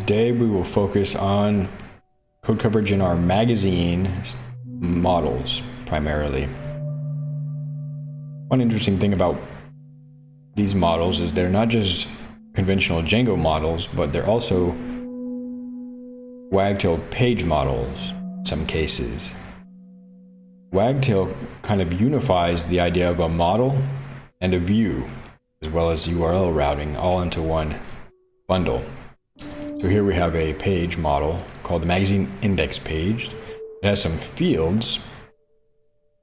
today we will focus on code coverage in our magazine models primarily. One interesting thing about these models is they're not just conventional Django models, but they're also Wagtail page models in some cases. Wagtail kind of unifies the idea of a model and a view, as well as URL routing, all into one bundle. So here we have a page model called the magazine index page. It has some fields.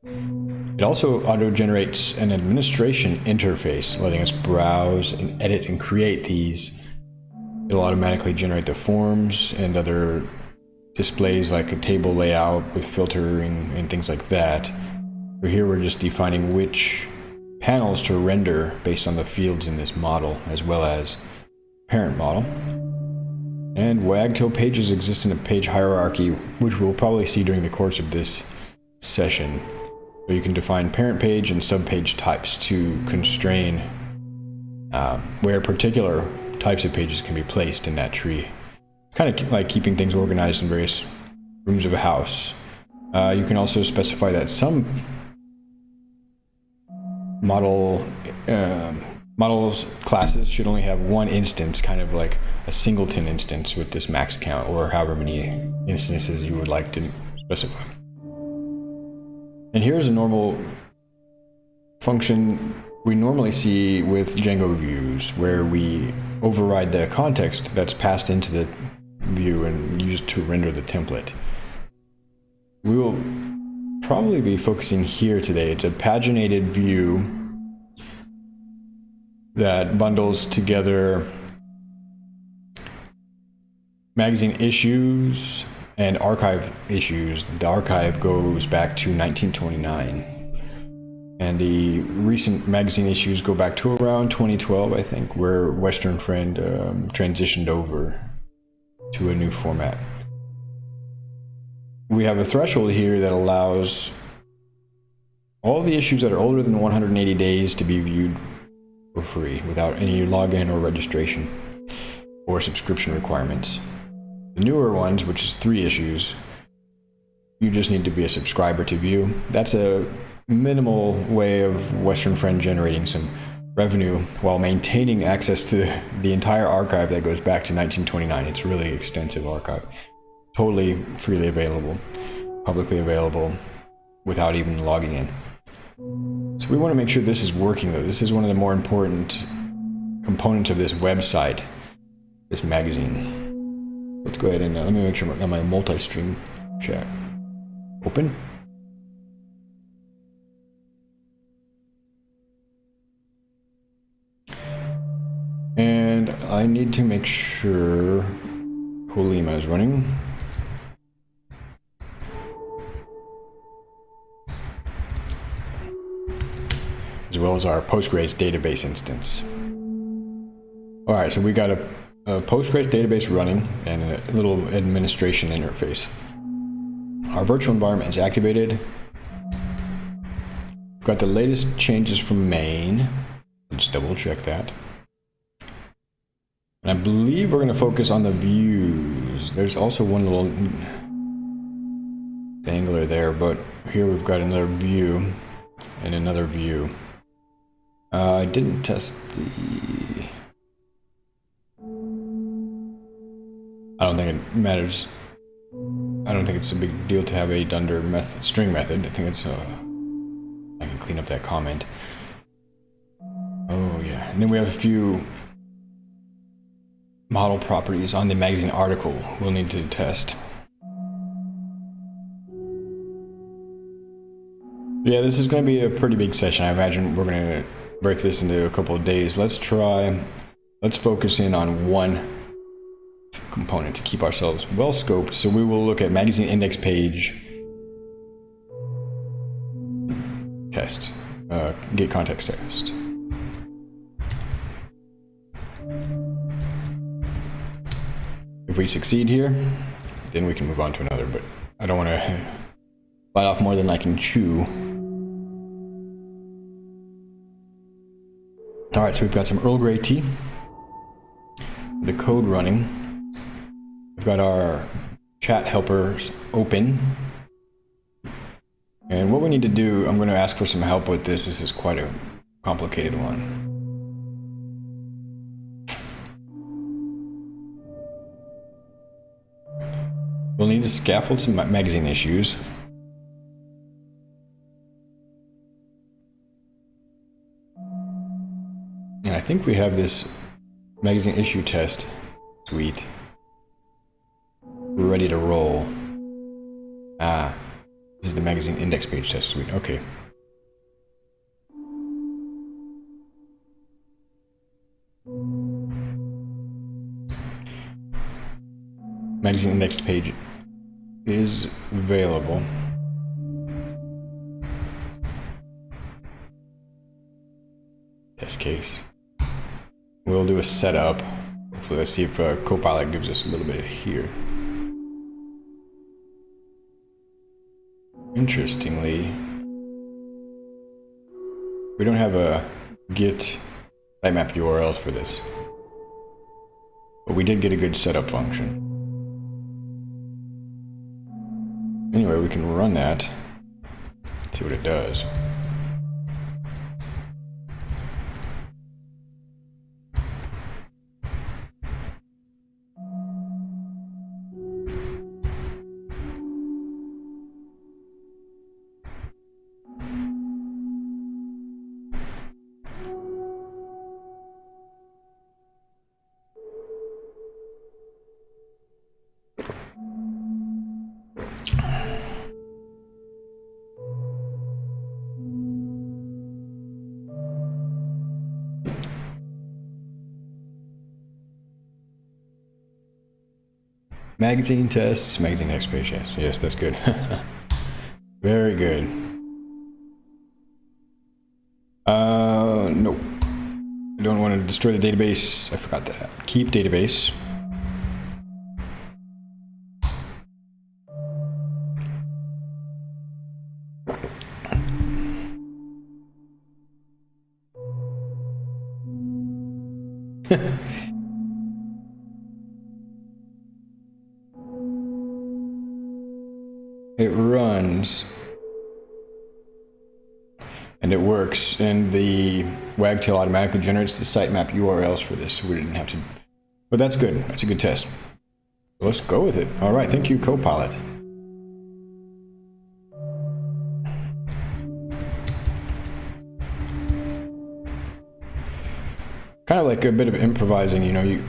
It also auto-generates an administration interface, letting us browse and edit and create these. It'll automatically generate the forms and other displays like a table layout with filtering and things like that. So here we're just defining which panels to render based on the fields in this model, as well as parent model. And Wagtail pages exist in a page hierarchy, which we'll probably see during the course of this session. So you can define parent page and subpage types to constrain where particular types of pages can be placed in that tree. Kind of like keeping things organized in various rooms of a house. You can also specify that some models classes should only have one instance, kind of like a singleton instance with this max count, or however many instances you would like to specify. And here's a normal function we normally see with Django views, where we override the context that's passed into the view and used to render the template. We will probably be focusing here today. It's a paginated view that bundles together magazine issues and archive issues. The archive goes back to 1929. And the recent magazine issues go back to around 2012, I think, where Western Friend transitioned over to a new format. We have a threshold here that allows all the issues that are older than 180 days to be viewed for free without any login or registration or subscription requirements. The newer ones, which is 3 issues, you just need to be a subscriber to view. That's a minimal way of Western Friend generating some revenue while maintaining access to the entire archive that goes back to 1929. It's a really extensive archive. Totally freely available, publicly available, without even logging in. So we want to make sure this is working though. This is one of the more important components of this website, this magazine. Let's go ahead and let me make sure I got my multi-stream chat open. And I need to make sure Colima is running. As well as our Postgres database instance. All right, so we got a Postgres database running and a little administration interface. Our virtual environment is activated. We've got the latest changes from main. Let's double check that. And I believe we're going to focus on the views. There's also one little dangler there, but here we've got another view and another view. I didn't test the... I don't think it matters. I don't think it's a big deal to have a dunder method, string method. I think it's I can clean up that comment. Oh yeah, and then we have a few model properties on the magazine article we'll need to test. Yeah, this is going to be a pretty big session. I imagine we're going to break this into a couple of days. Let's focus in on one component to keep ourselves well scoped. So we will look at magazine index page test, get context test. If we succeed here, then we can move on to another, but I don't want to bite off more than I can chew. All right, so we've got some Earl Grey tea, the code running. We've got our chat helpers open. And what we need to do, I'm going to ask for some help with this. This is quite a complicated one. We'll need to scaffold some magazine issues. And I think we have this magazine issue test suite ready to roll. Ah, this is the magazine index page test suite. Okay. Magazine index page is available. Test case. We'll do a setup. Hopefully, let's see if Copilot gives us a little bit here. Interestingly, we don't have a Git sitemap URLs for this, but we did get a good setup function. Anyway, we can run that, see what it does. Magazine tests, magazine next page, yes. Yes, that's good. Very good. Nope. I don't want to destroy the database. I forgot that. Keep database. It runs and it works, and the Wagtail automatically generates the sitemap URLs for this, so we didn't have to, but that's good. That's a good test. Let's go with it. All right, thank you, Copilot. Kind of like a bit of improvising, you know, you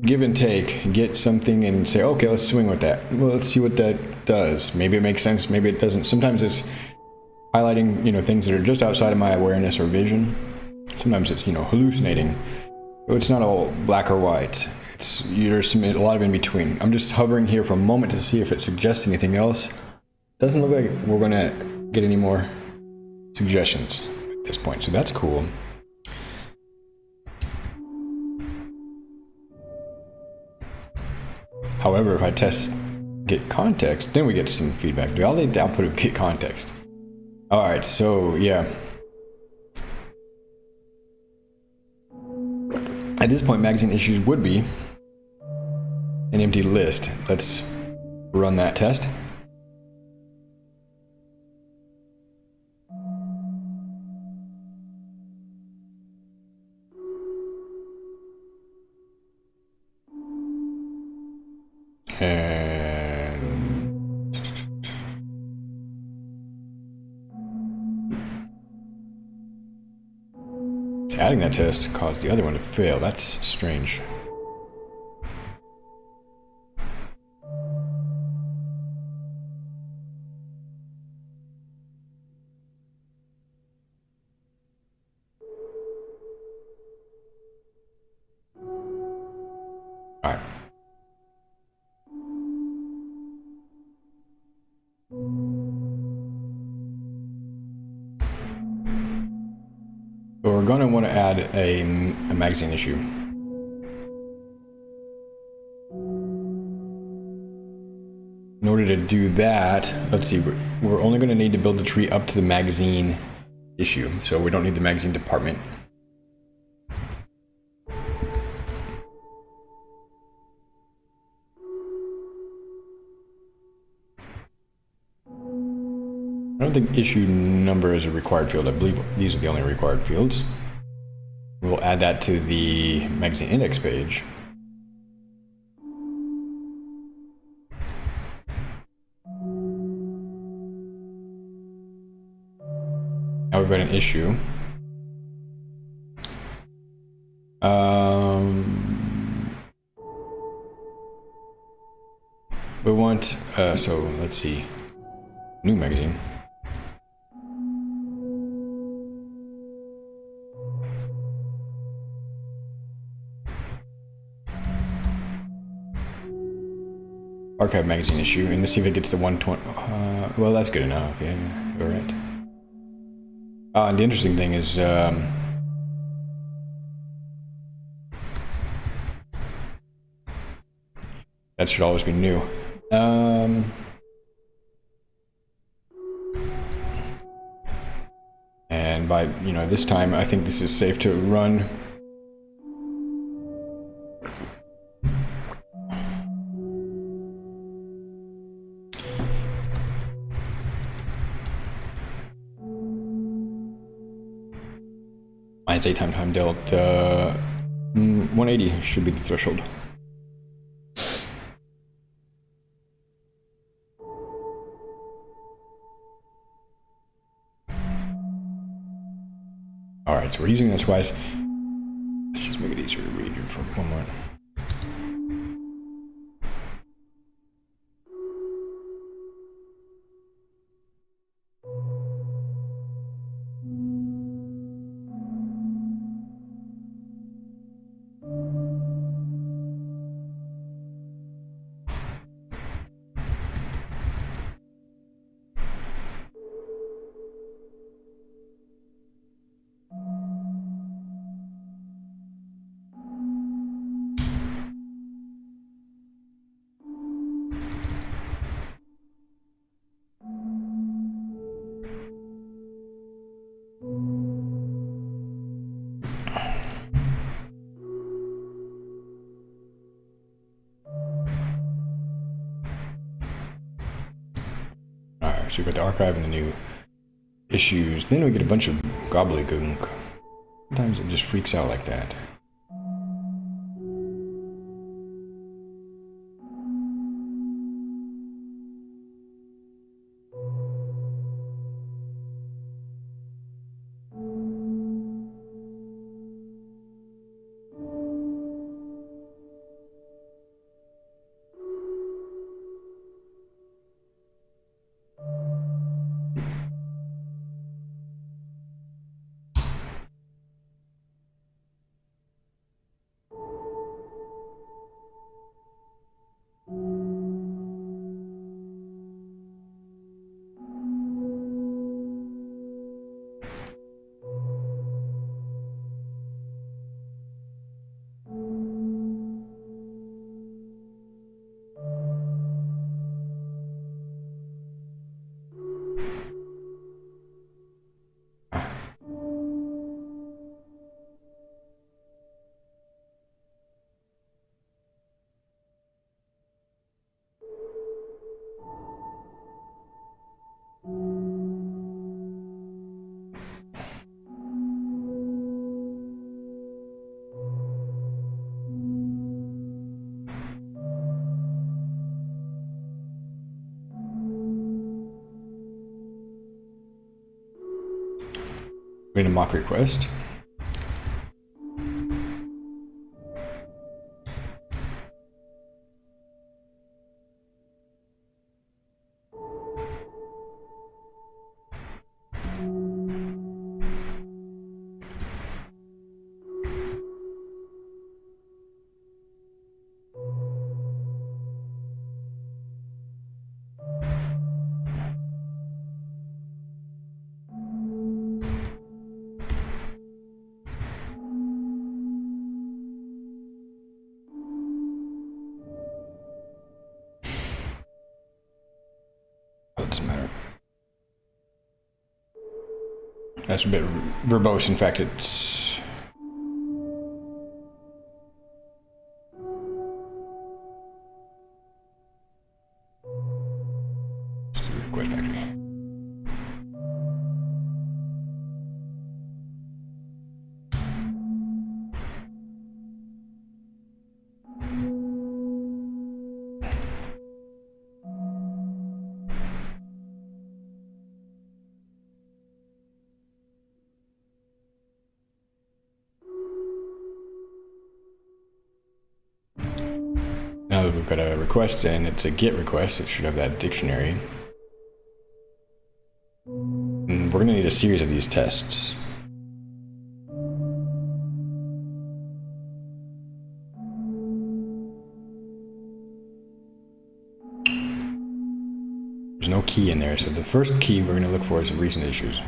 give and take, get something and say, okay, let's swing with that. Well, let's see what that does. Maybe it makes sense, maybe it doesn't. Sometimes it's highlighting, you know, things that are just outside of my awareness or vision. Sometimes it's, you know, hallucinating. It's not all black or white. There's a lot of in between. I'm just hovering here for a moment to see if it suggests anything else. Doesn't look like we're gonna get any more suggestions at this point, so that's cool. However, if I test get context, then we get some feedback. Do I need the output of get context? All right, so yeah. At this point, magazine issues would be an empty list. Let's run that test. And adding that test caused the other one to fail. That's strange. All right. So we're going to want to add a magazine issue. In order to do that, let's see, we're only going to need to build the tree up to the magazine issue, so we don't need the magazine department. I don't think issue number is a required field. I believe these are the only required fields. We'll add that to the magazine index page. Now we've got an issue. We want, so let's see, new magazine. Archive magazine issue, and let's see if it gets the 120. Well, that's good enough. Yeah, all right. And the interesting thing is, that should always be new. And by, this time, I think this is safe to run. Minus 8 time dealt, 180 should be the threshold. Alright, so we're using this twice. Let's just make it easier to read here for one more. So we've got the archive and the new issues. Then we get a bunch of gobbledygook. Sometimes it just freaks out like that. Made a mock request. Doesn't matter. That's a bit verbose. In fact, it's request factory. Now that we've got a request and it's a GET request, it should have that dictionary. And we're going to need a series of these tests. There's no key in there, so the first key we're going to look for is recent issues.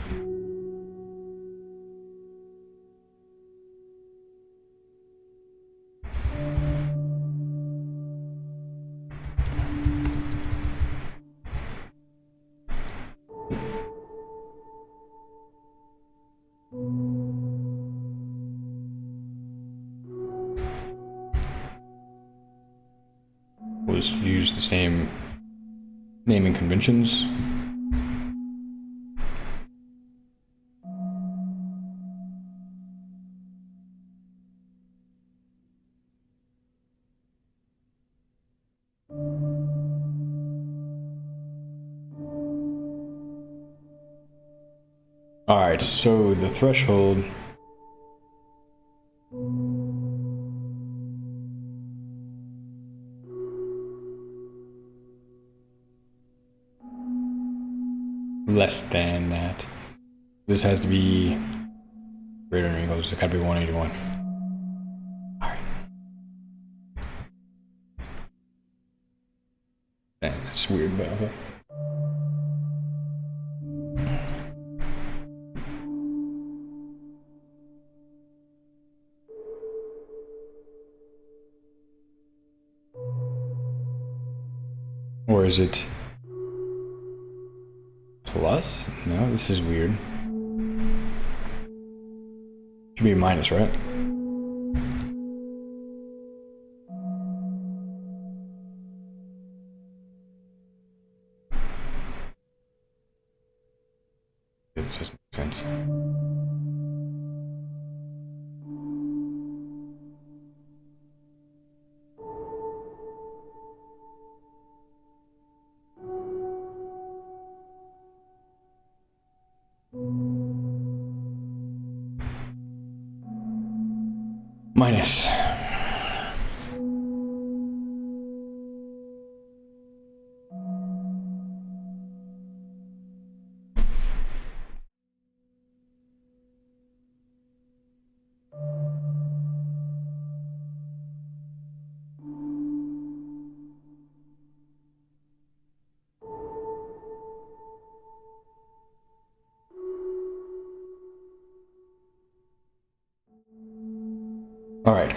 We'll just use the same naming conventions. All right, so the threshold less than that. This has to be greater than or equals. It gotta be 181. All right. Dang, that's weird, but okay. Or is it plus? No, this is weird. Should be a minus, right? It just makes sense. Minus. All right.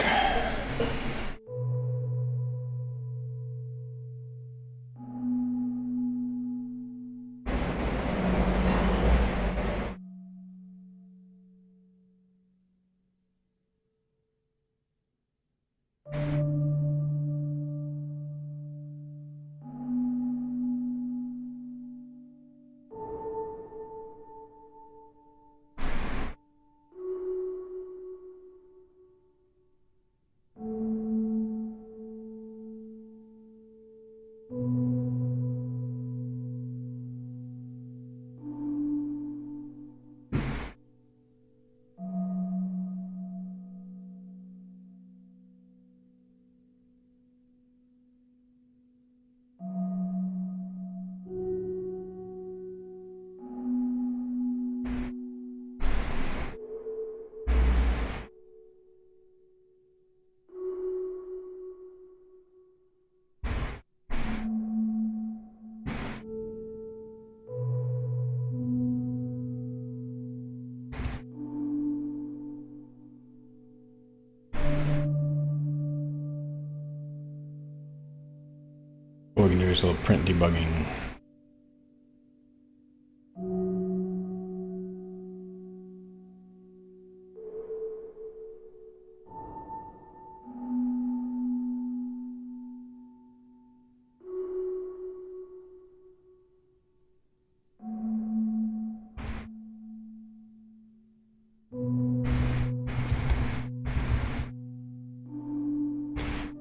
What we can do is a little print debugging.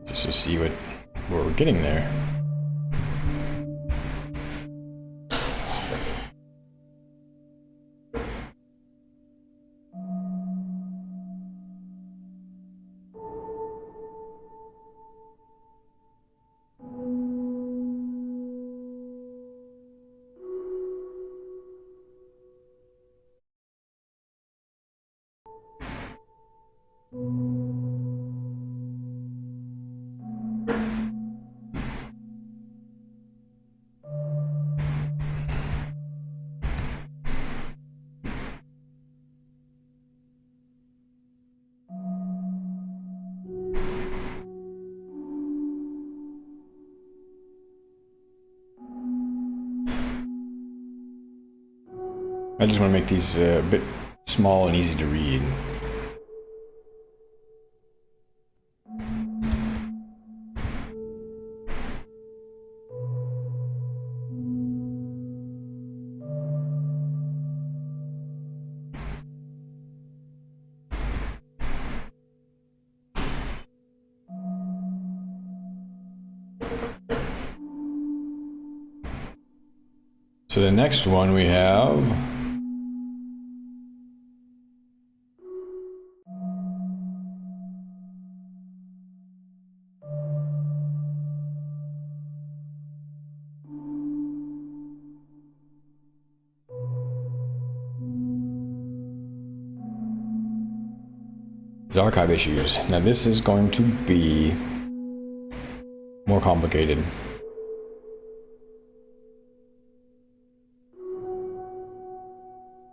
Just to see what we're getting there. I just want to make these a bit small and easy to read. So the next one we have is archive issues. Now this is going to be more complicated.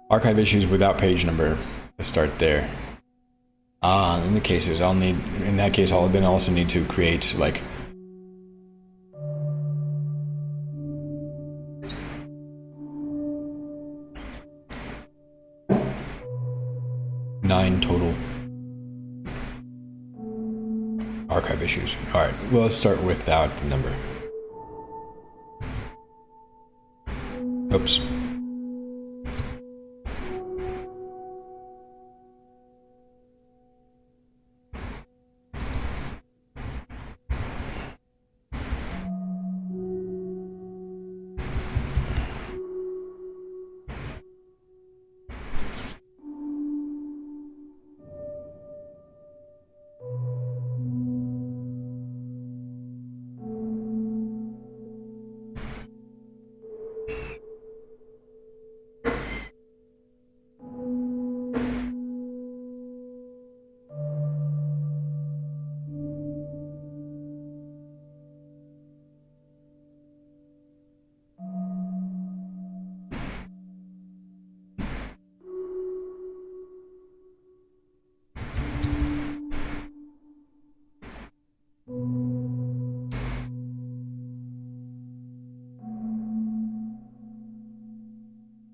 Archive issues without page number. Let's start there. In the cases, in that case, I'll then also need to create like nine total archive issues. All right, well, let's start without the number. Oops.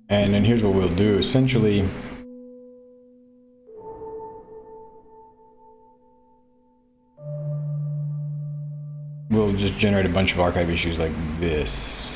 And then here's what we'll do. Essentially, we'll just generate a bunch of archive issues like this.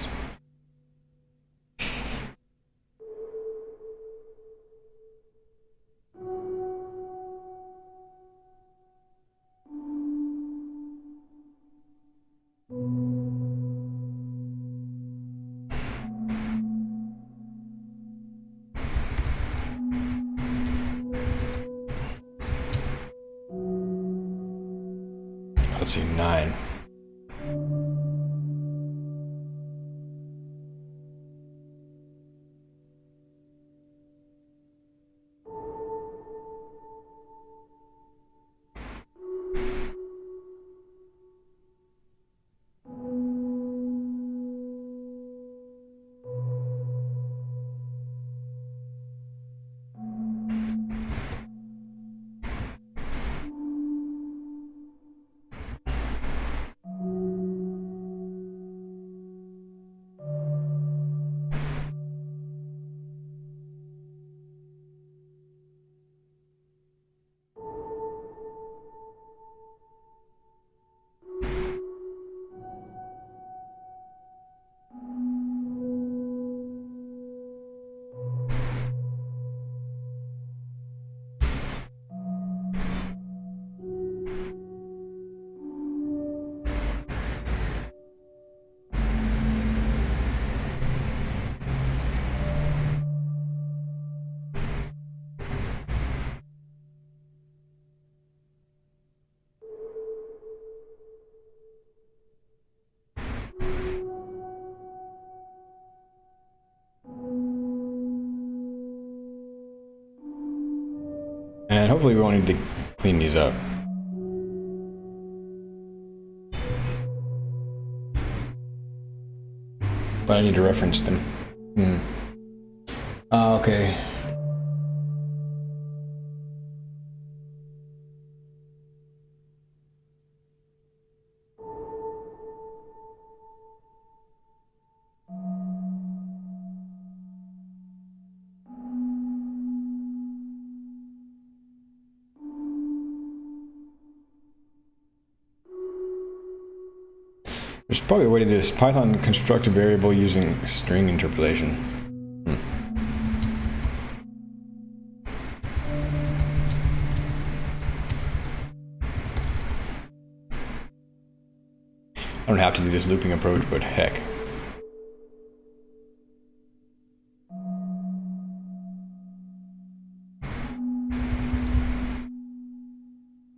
Let's see, 9. And hopefully we won't need to clean these up. But I need to reference them. Okay. There's probably a way to do this. Python construct a variable using string interpolation. I don't have to do this looping approach, but heck.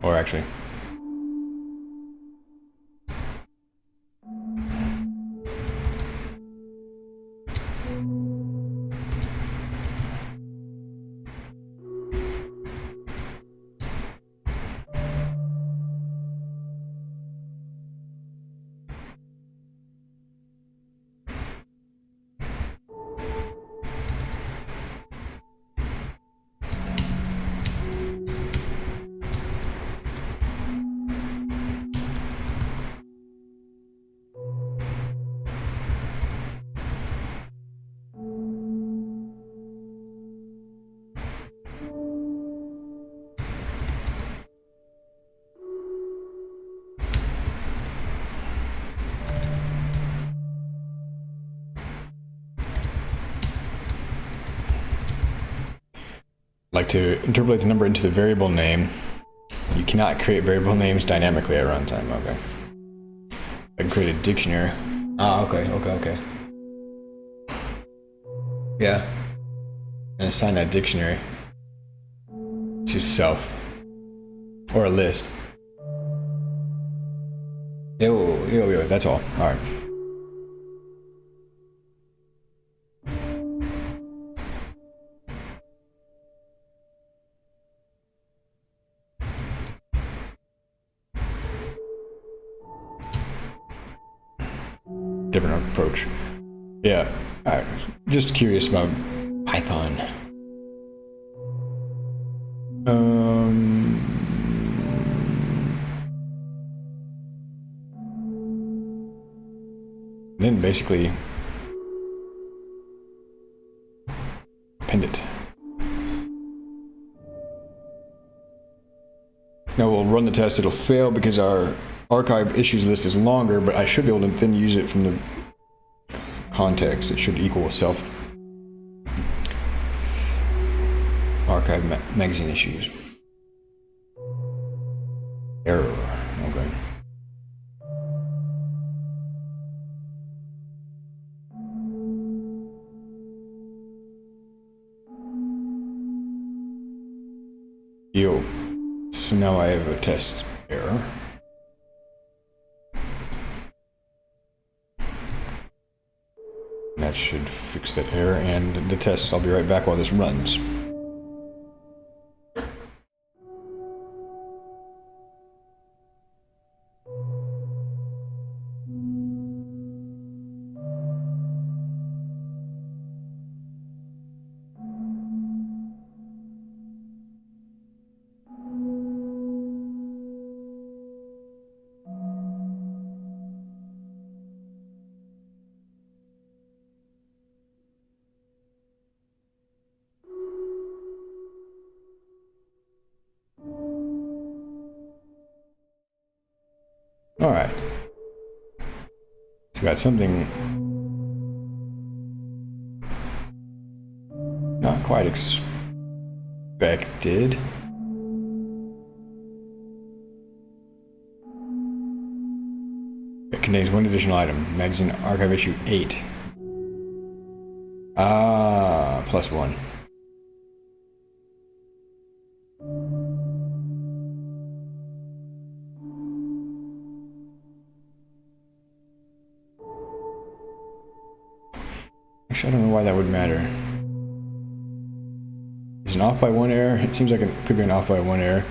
Or actually. Like to interpolate the number into the variable name. You cannot create variable names dynamically at runtime. Okay. I can create a dictionary. Ah, okay. Yeah. And assign that dictionary to self. Or a list. Yo, that's all. Alright. Different approach. Yeah, just curious about Python. And then basically append it. Now we'll run the test. It'll fail because our archive issues list is longer, but I should be able to then use it from the context. It should equal self archive magazine issues. Error. Okay. Yo. So now I have a test error. That should fix that error and the test. I'll be right back while this runs. All right. So we got something not quite expected. It contains one additional item. Magazine archive issue 8. Ah, +1. Actually, I don't know why that would matter. Is an off by 1 error? It seems like it could be an off by 1 error.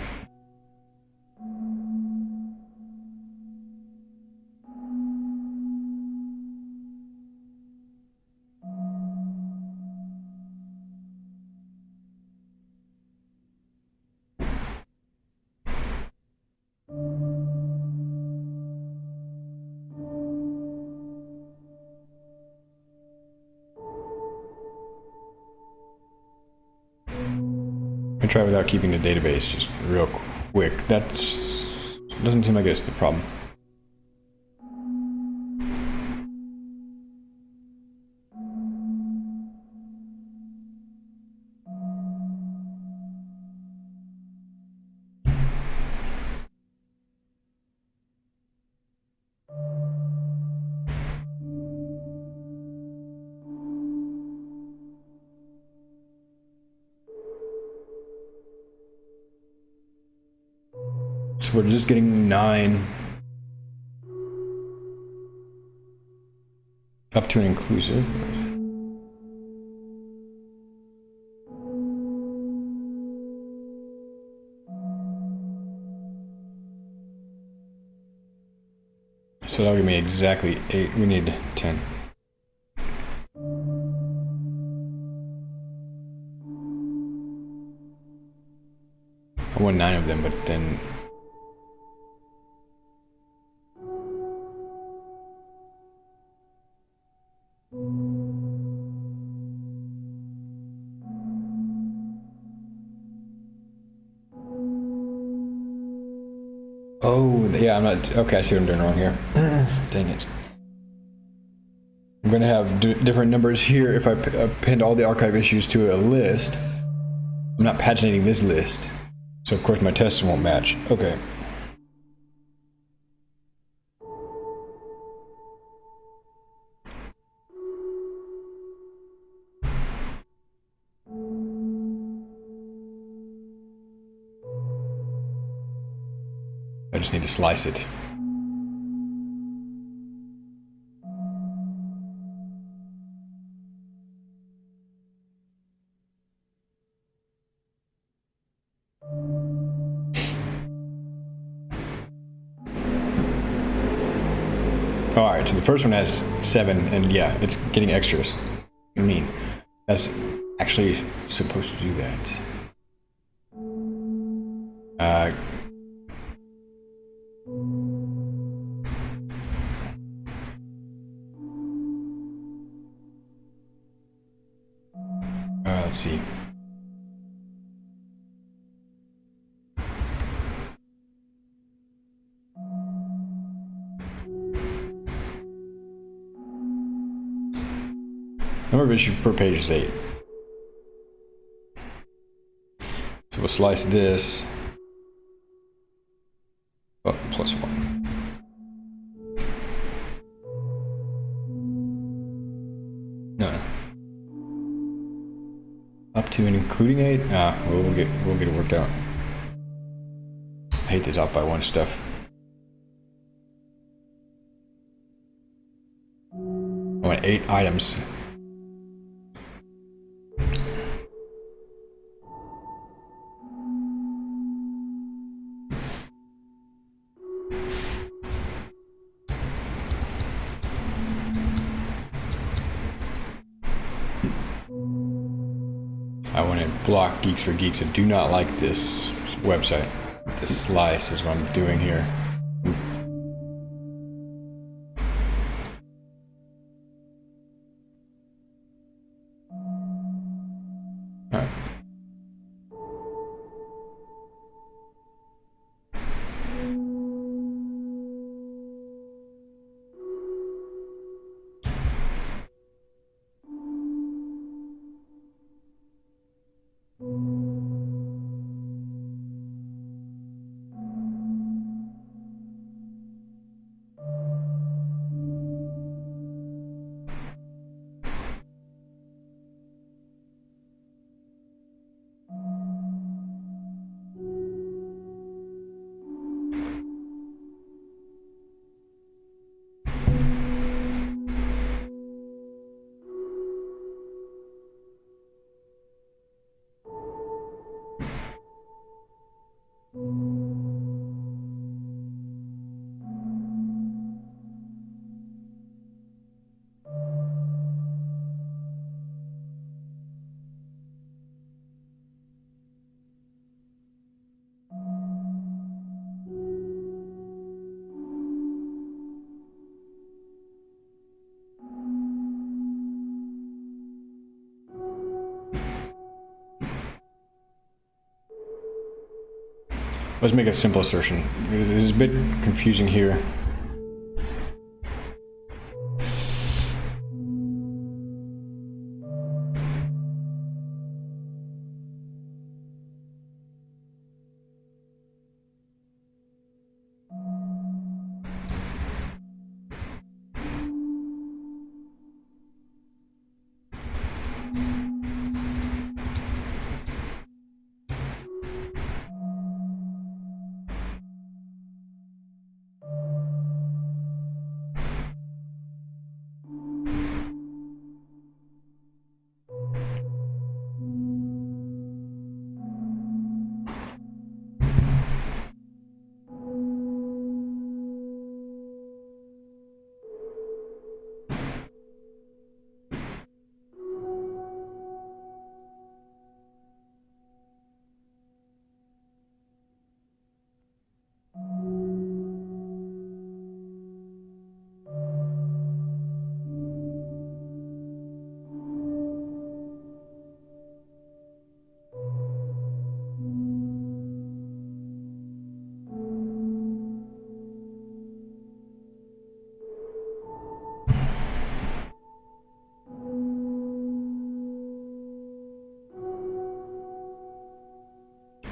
Try without keeping the database just real quick. That doesn't seem like it's the problem. So we're just getting 9 up to and inclusive. So that'll give me exactly 8. We need 10. I want 9 of them, but then oh, yeah, I'm not... Okay, I see what I'm doing wrong here. Dang it. I'm going to have different numbers here if I append all the archive issues to a list. I'm not paginating this list. So, of course, my tests won't match. Okay. I just need to slice it. Alright, so the first one has 7, and yeah, it's getting extras. I mean, that's actually supposed to do that. Let's see. Number of issues per page is 8. So we'll slice this. Oh, plus 1. No. Up to and including 8? We'll get it worked out. I hate this off by 1 stuff. I want 8 items. I want to block Geeks for Geeks. I do not like this website. This slice is what I'm doing here. All right. Let's make a simple assertion. It is a bit confusing here.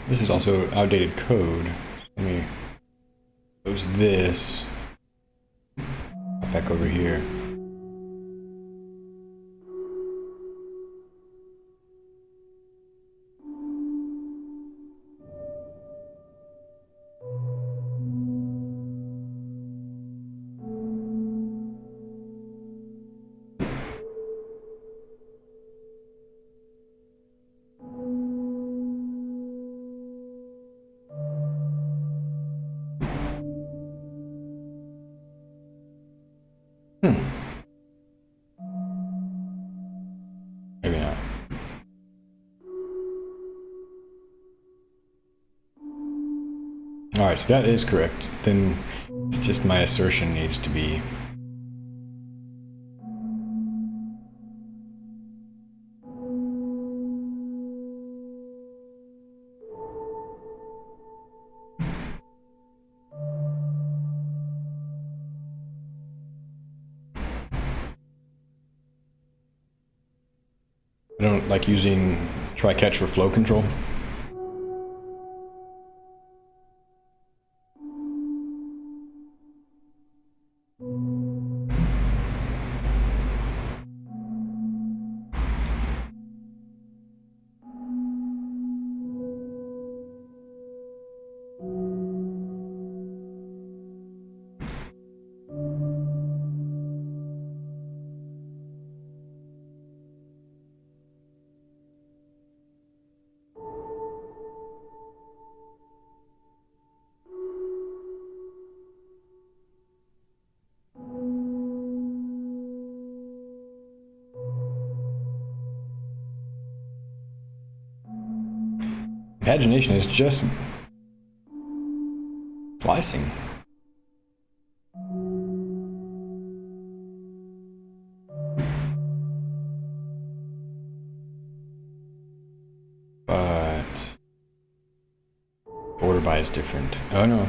This is also outdated code. Let me close this. Back over here. Maybe not. Alright, so that is correct. Then it's just my assertion needs to be... I don't like using try catch for flow control. Pagination is just slicing. But order by is different. Oh no.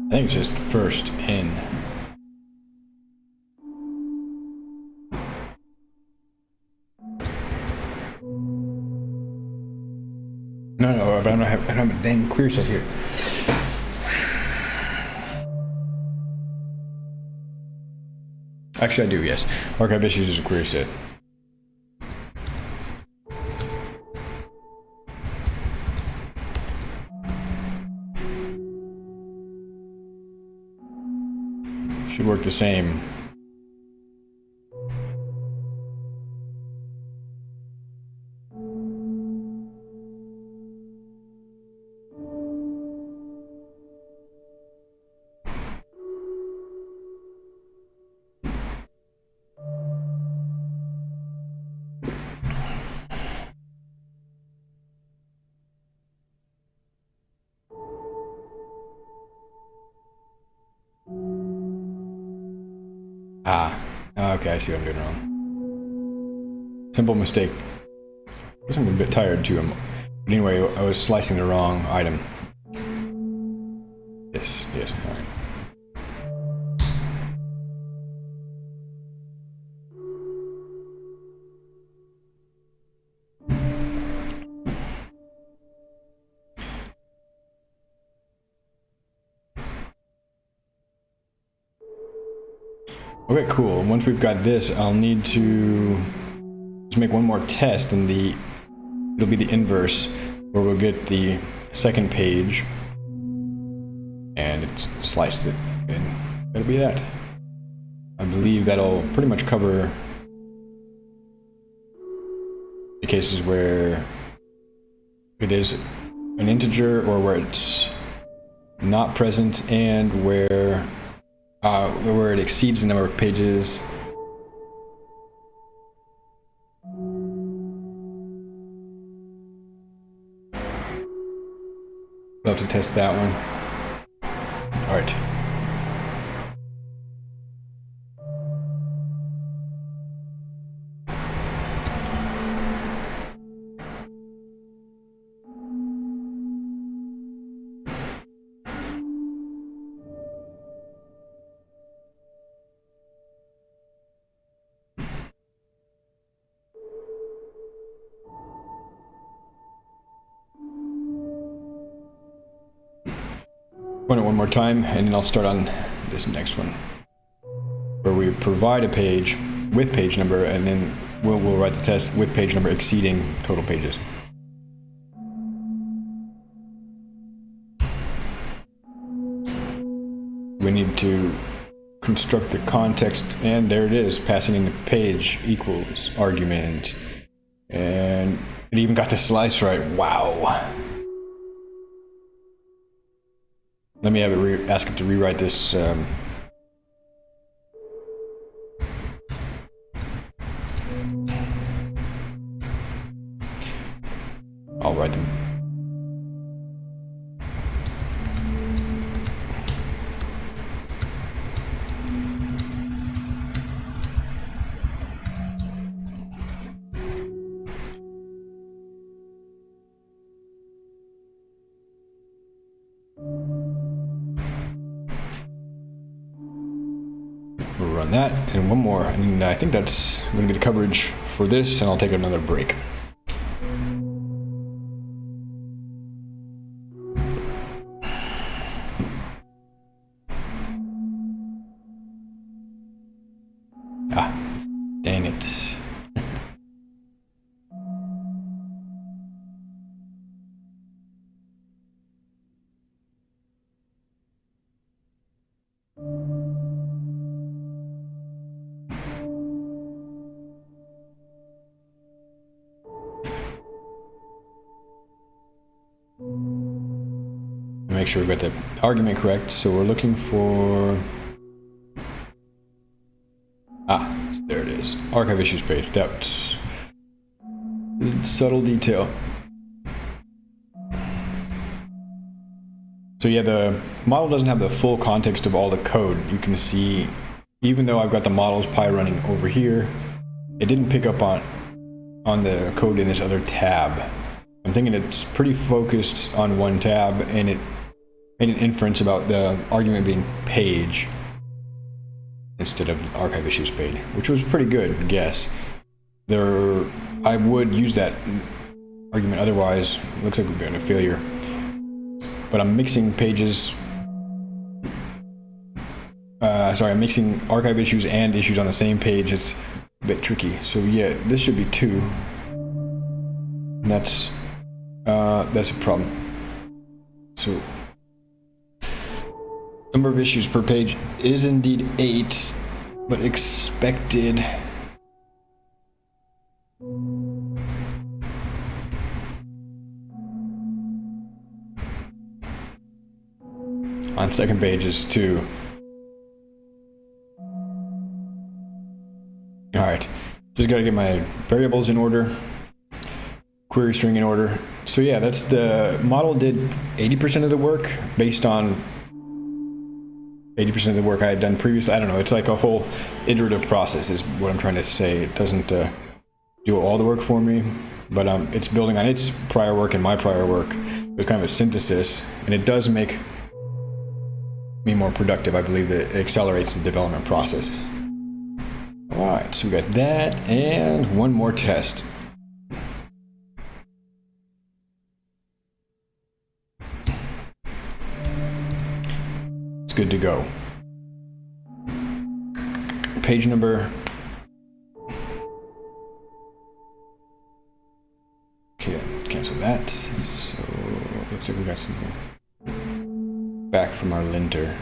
I think it's just first in. No, but I don't have a dang query set here. Actually, I do, yes. Archive issues is a query set. Should work the same. Ah, okay, I see what I'm doing wrong. Simple mistake. I guess I'm a bit tired too. But anyway, I was slicing the wrong item. Yes, all right. Okay, cool. Once we've got this, I'll need to just make one more test, and it'll be the inverse, where we'll get the second page, and it's sliced it, and that'll be that. I believe that'll pretty much cover the cases where it is an integer or where it's not present, and where it exceeds the number of pages. We'll have to test that one. All right. Run it one more time, and then I'll start on this next one, where we provide a page with page number, and then we'll write the test with page number exceeding total pages. We need to construct the context, and there it is, passing in the page equals argument, and it even got the slice right. Wow. Let me have it ask it to rewrite this. I'll write them. We'll run that, and one more, and I think that's going to be the coverage for this, and I'll take another break. Ah, dang it. Make sure we got the argument correct. So we're looking for, there it is, archive issues page. That's subtle detail. So yeah, the model doesn't have the full context of all the code. You can see, even though I've got the models pie running over here, it didn't pick up on the code in this other tab. I'm thinking it's pretty focused on one tab, and it made an inference about the argument being page instead of archive issues page, which was pretty good, I guess. I would use that argument, otherwise it looks like we've got a failure. But I'm mixing pages, I'm mixing archive issues and issues on the same page. It's a bit tricky. So yeah, this should be 2. And that's a problem. So number of issues per page is indeed 8, but expected on second page is 2. All right, just got to get my variables in order, query string in order. So yeah, that's the model did 80% of the work based on 80% of the work I had done previously. I don't know. It's like a whole iterative process is what I'm trying to say. It doesn't do all the work for me, but it's building on its prior work and my prior work. It's kind of a synthesis, and it does make me more productive. I believe that it accelerates the development process. All right, so we got that and one more test. It's good to go. Page number. Okay, cancel that. So looks like we got some back from our linter.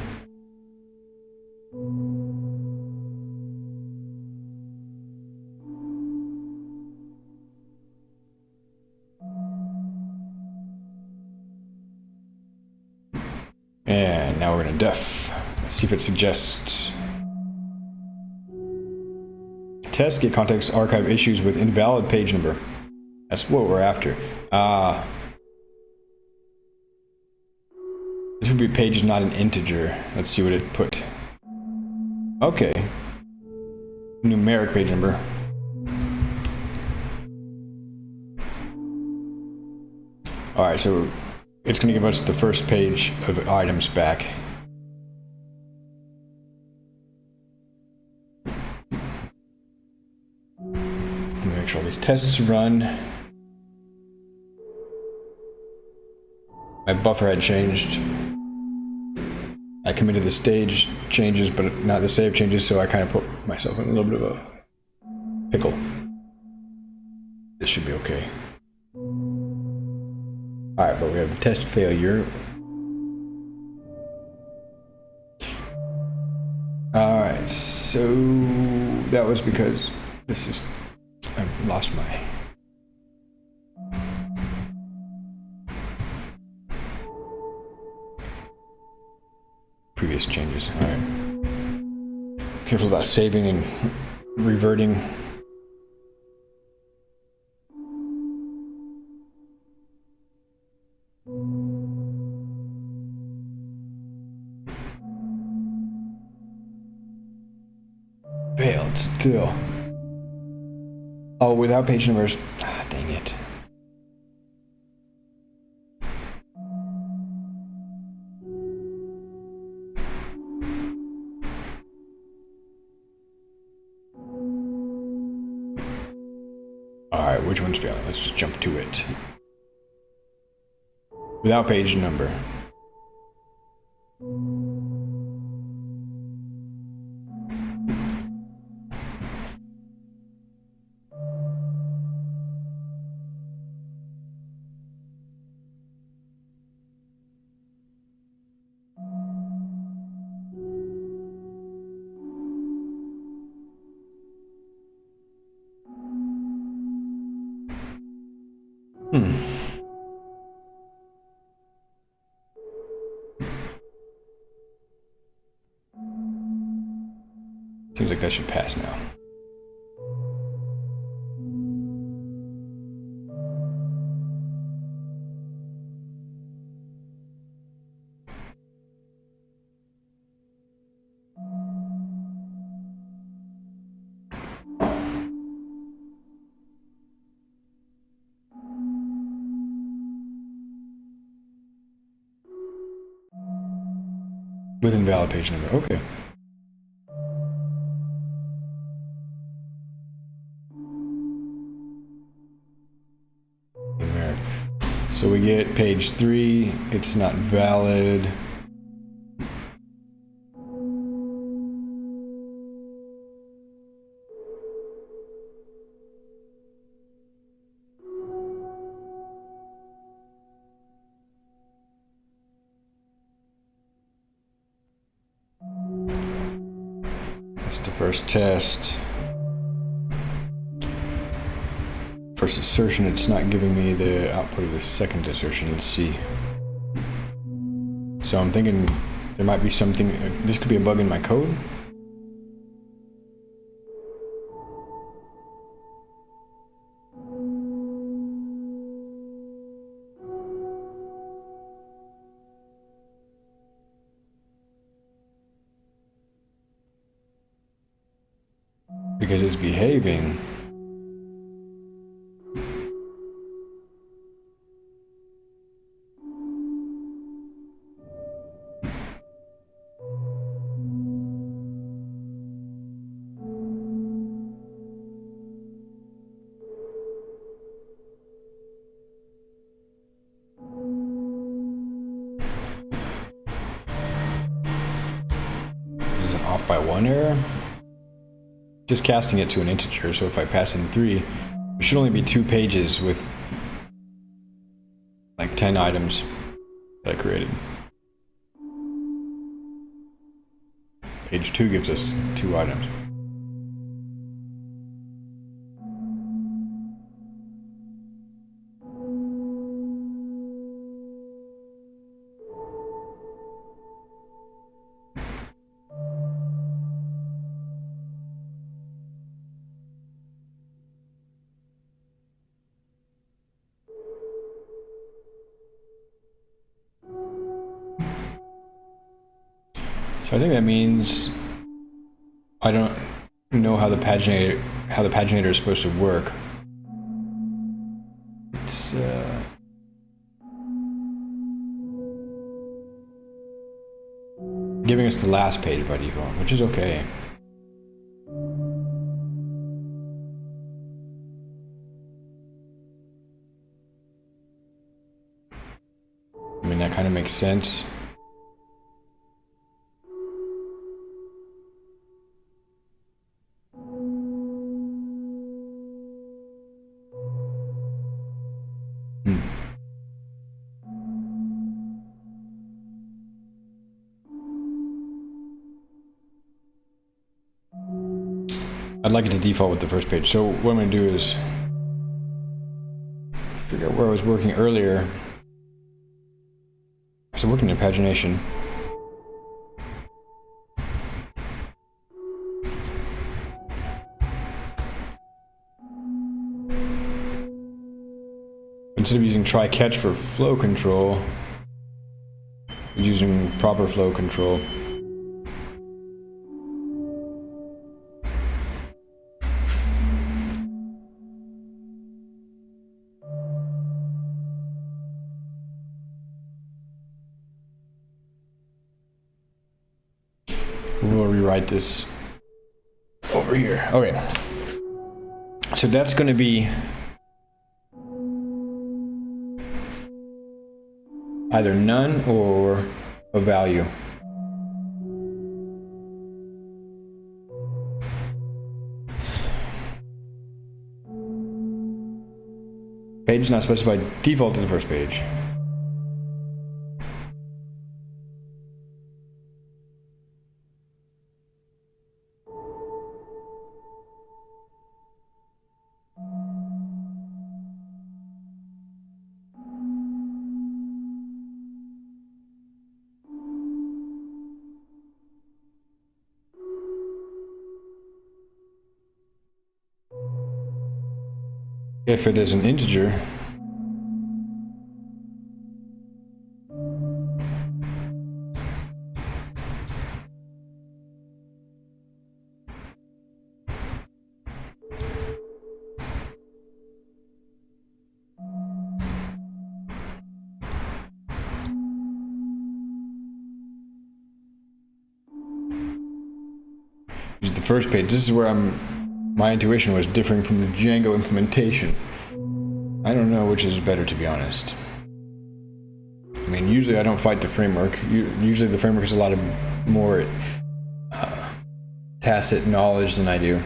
And now we're gonna def. Let's see if it suggests. Test get context archive issues with invalid page number. That's what we're after. This would be page not an integer. Let's see what it put. Okay. Numeric page number. All right, so it's going to give us the first page of items back. Let me make sure all these tests run. My buffer had changed. I committed the stage changes, but not the save changes, so I kind of put myself in a little bit of a pickle. This should be okay. Alright, but we have a test failure. Alright, so that was because this is... I've lost my... previous changes. Alright. Careful about saving and reverting. Failed still. Oh, without page numbers. Ah, dang it. Alright, which one's failing? Let's just jump to it. Without page number. Seems like that should pass now. With invalid page number, okay. So we get page 3, it's not valid. That's the first test. First assertion, it's not giving me the output of the second assertion. Let's see. So I'm thinking there might be something, this could be a bug in my code. because it's behaving. This is an off by 1 error. Just casting it to an integer, so if I pass in 3, there should only be 2 pages with like 10 items that I created. Page 2 gives us 2 items. So I think that means I don't know how the paginator is supposed to work. It's giving us the last page by default, which is okay. I mean, that kind of makes sense. I'd like it to default with the first page. So what I'm going to do is figure out where I was working earlier. So working in pagination. Instead of using try catch for flow control, I'm using proper flow control. We'll rewrite this over here. Okay. So that's going to be either none or a value. Page is not specified, default to the first page. If it is an integer, use the first page. This is where my intuition was differing from the Django implementation. I don't know which is better, to be honest. I mean, usually I don't fight the framework. Usually the framework has a lot of more tacit knowledge than I do.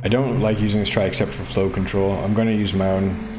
I don't like using this try except for flow control. I'm going to use my own.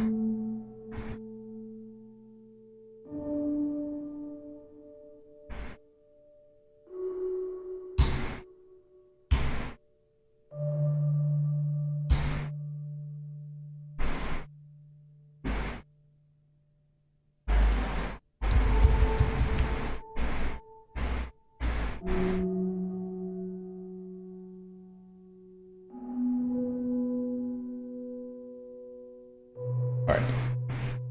Alright.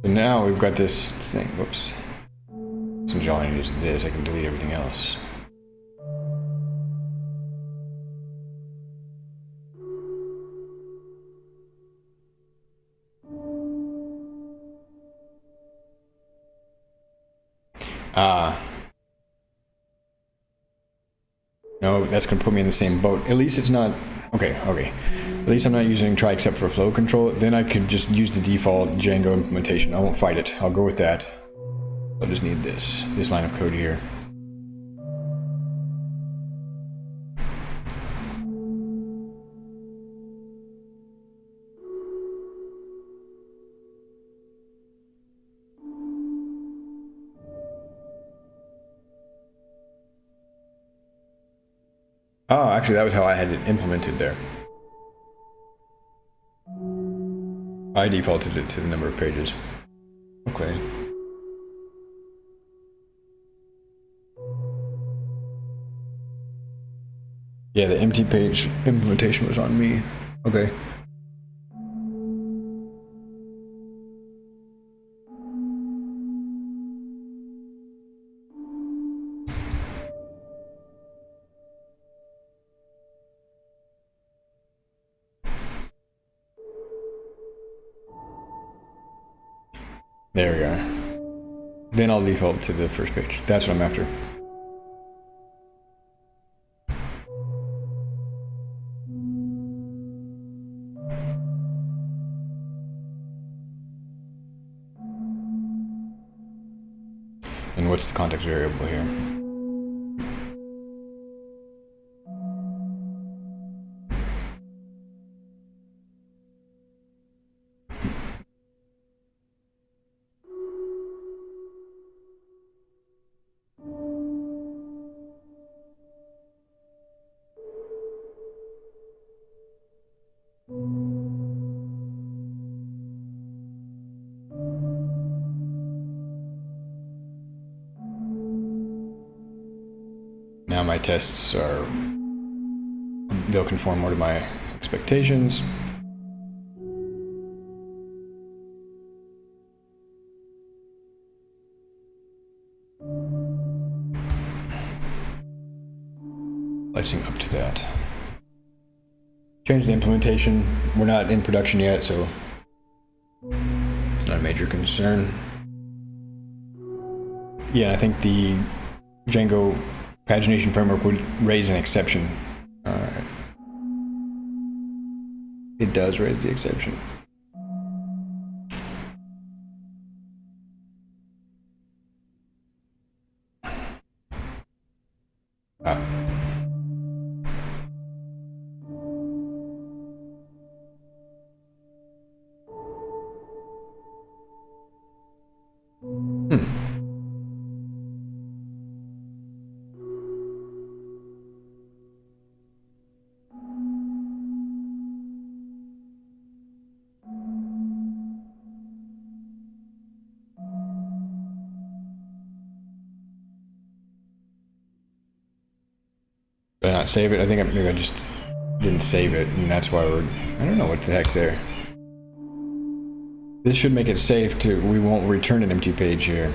So now we've got this thing. Whoops. Since all I need is this, I can delete everything else. No, that's going to put me in the same boat. At least it's not... Okay. At least I'm not using try except for flow control. Then I could just use the default Django implementation. I won't fight it. I'll go with that. I'll just need this line of code here. Oh, actually, that was how I had it implemented there. I defaulted it to the number of pages. Okay. Yeah, the empty page implementation was on me. Okay. There we are. Then I'll default to the first page. That's what I'm after. And what's the context variable here? Now my tests are, they'll conform more to my expectations. Slicing up to that. Change the implementation. We're not in production yet, so it's not a major concern. Yeah, I think the Django pagination framework would raise an exception. Alright. It does raise the exception. Did I not save it? I think maybe I just didn't save it, and that's why we're... I don't know what the heck there. This should make it safe to... We won't return an empty page here.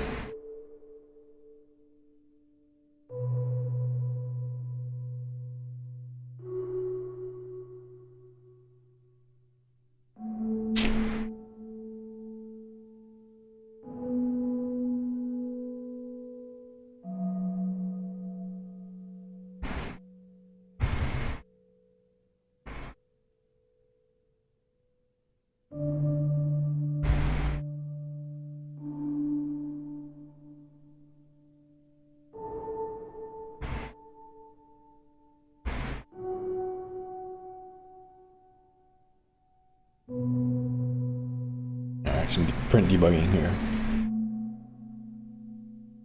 Alright, some print debugging here.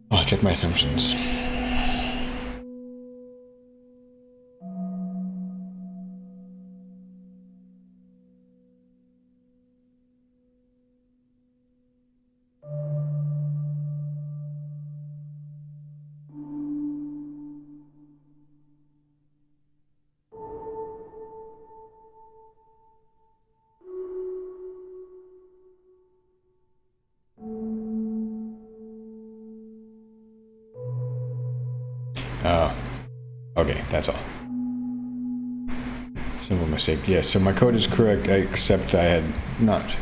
I'll check my assumptions. Okay, that's all. Simple mistake. Yes, so my code is correct, except I had not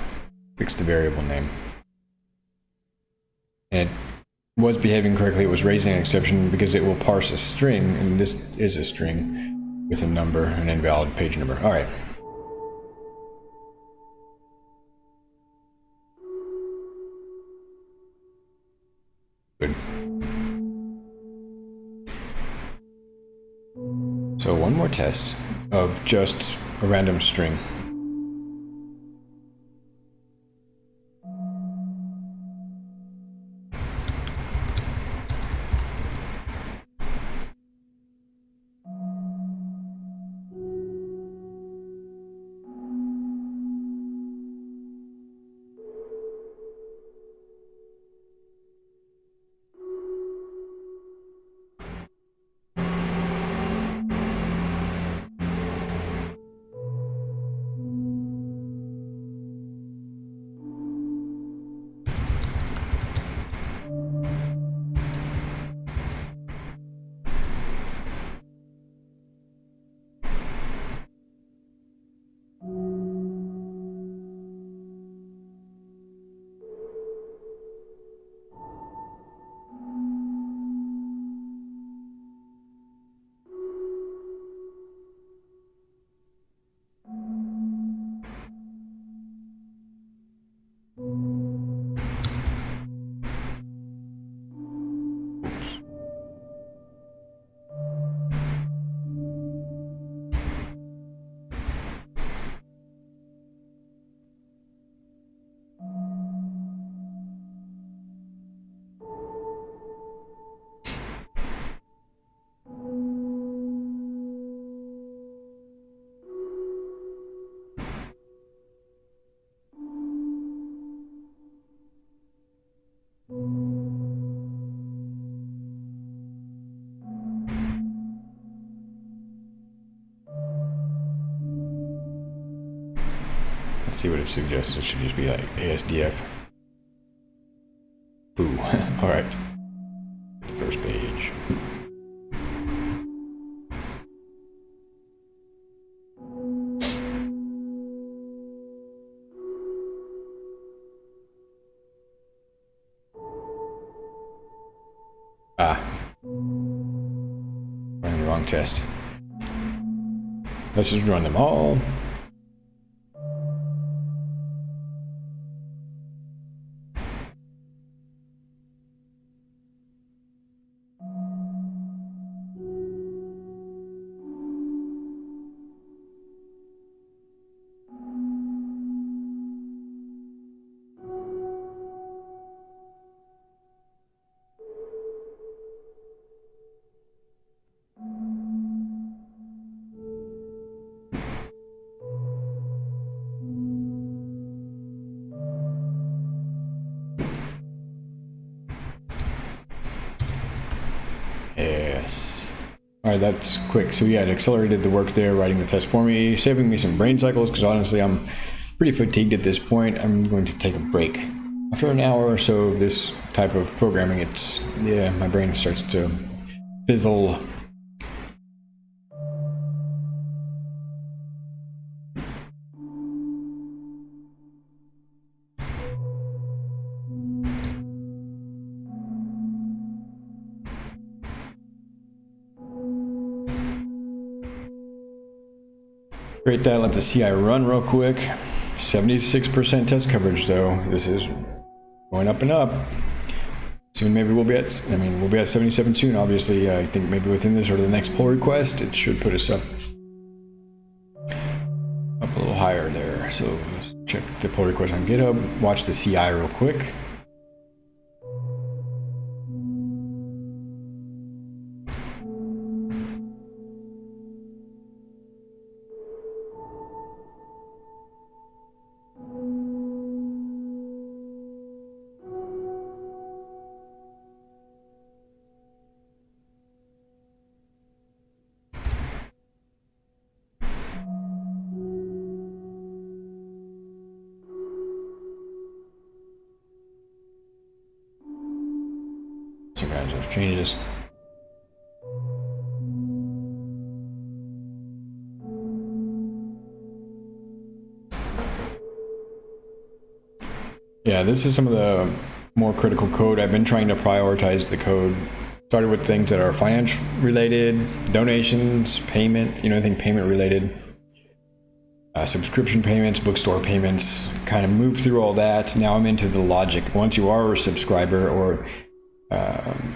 fixed the variable name. And it was behaving correctly. It was raising an exception because it will parse a string, and this is a string with a number, an invalid page number. All right. Good. So one more test of just a random string. Let's see what it suggests. It should just be like ASDF. Boo. All right. First page. Running the wrong test. Let's just run them all. Yes. All right, that's quick. So yeah, it accelerated the work there, writing the test for me, saving me some brain cycles, because honestly, I'm pretty fatigued at this point. I'm going to take a break. After an hour or so of this type of programming, my brain starts to fizzle. Create that, let the CI run real quick. 76% test coverage though. This is going up and up. Soon maybe we'll be at 77 soon, obviously. I think maybe within this or the next pull request, it should put us up a little higher there. So let's check the pull request on GitHub, watch the CI real quick. Sometimes those changes. Yeah, this is some of the more critical code. I've been trying to prioritize the code. Started with things that are finance related, donations, payment, anything payment related, subscription payments, bookstore payments, kind of moved through all that. Now I'm into the logic. Once you are a subscriber or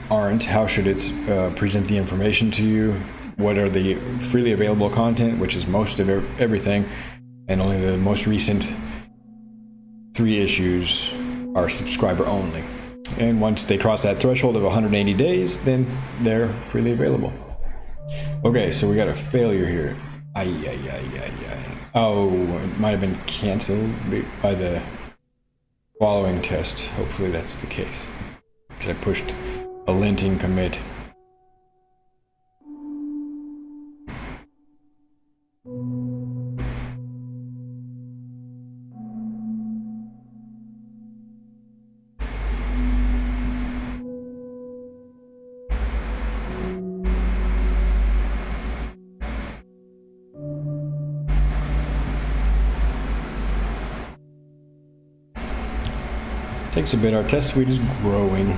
aren't, how should it present the information to you? What are the freely available content, which is most of everything, and only the most recent 3 issues are subscriber only. And once they cross that threshold of 180 days, then they're freely available. Okay, so we got a failure here. Oh, it might have been canceled by the following test. Hopefully that's the case, because I pushed a linting commit. Takes a bit. Our test suite is growing.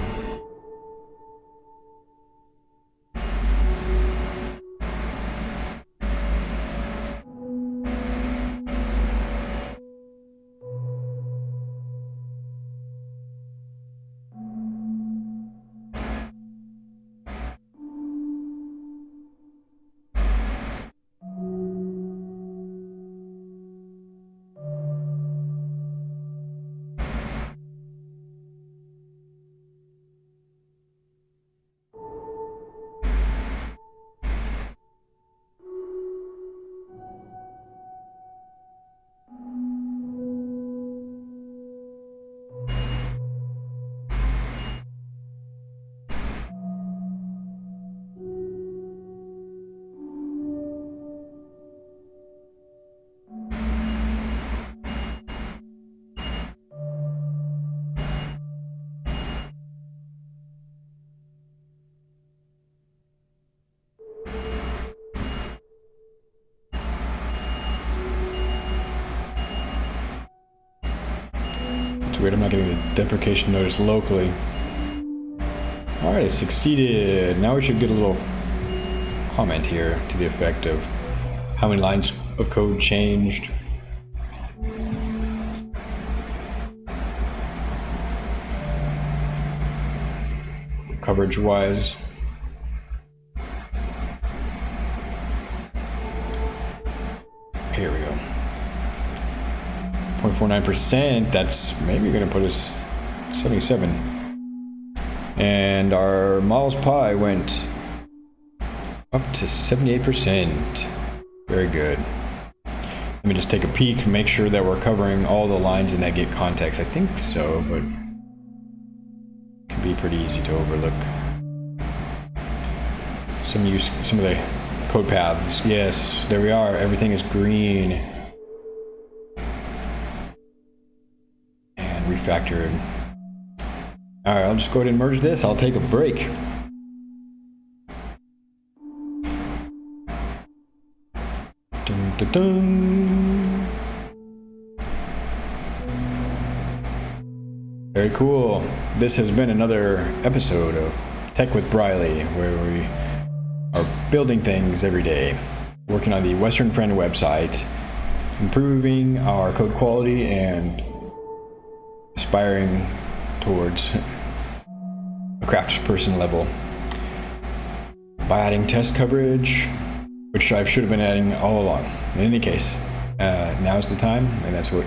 Weird, I'm not getting the deprecation notice locally. Alright, it succeeded. Now we should get a little comment here to the effect of how many lines of code changed. Coverage wise. Here we go. 0.49%, that's maybe going to put us 77. And our Models Pi went up to 78%. Very good. Let me just take a peek and make sure that we're covering all the lines in that get context. I think so, but it can be pretty easy to overlook. Some of the code paths. Yes, there we are. Everything is green. Refactored. All right, I'll just go ahead and merge this. I'll take a break. Dun, dun, dun. Very cool. This has been another episode of Tech with Briley, where we are building things every day, working on the Western Friend website, improving our code quality, and aspiring towards a craftsperson level by adding test coverage, which I should have been adding all along. In any case, now's the time, and that's what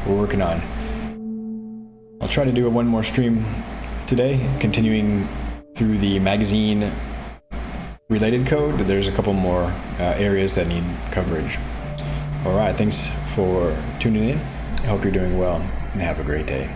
we're working on. I'll try to do one more stream today, continuing through the magazine related code. There's a couple more areas that need coverage. All right, thanks for tuning in. I hope you're doing well, and have a great day.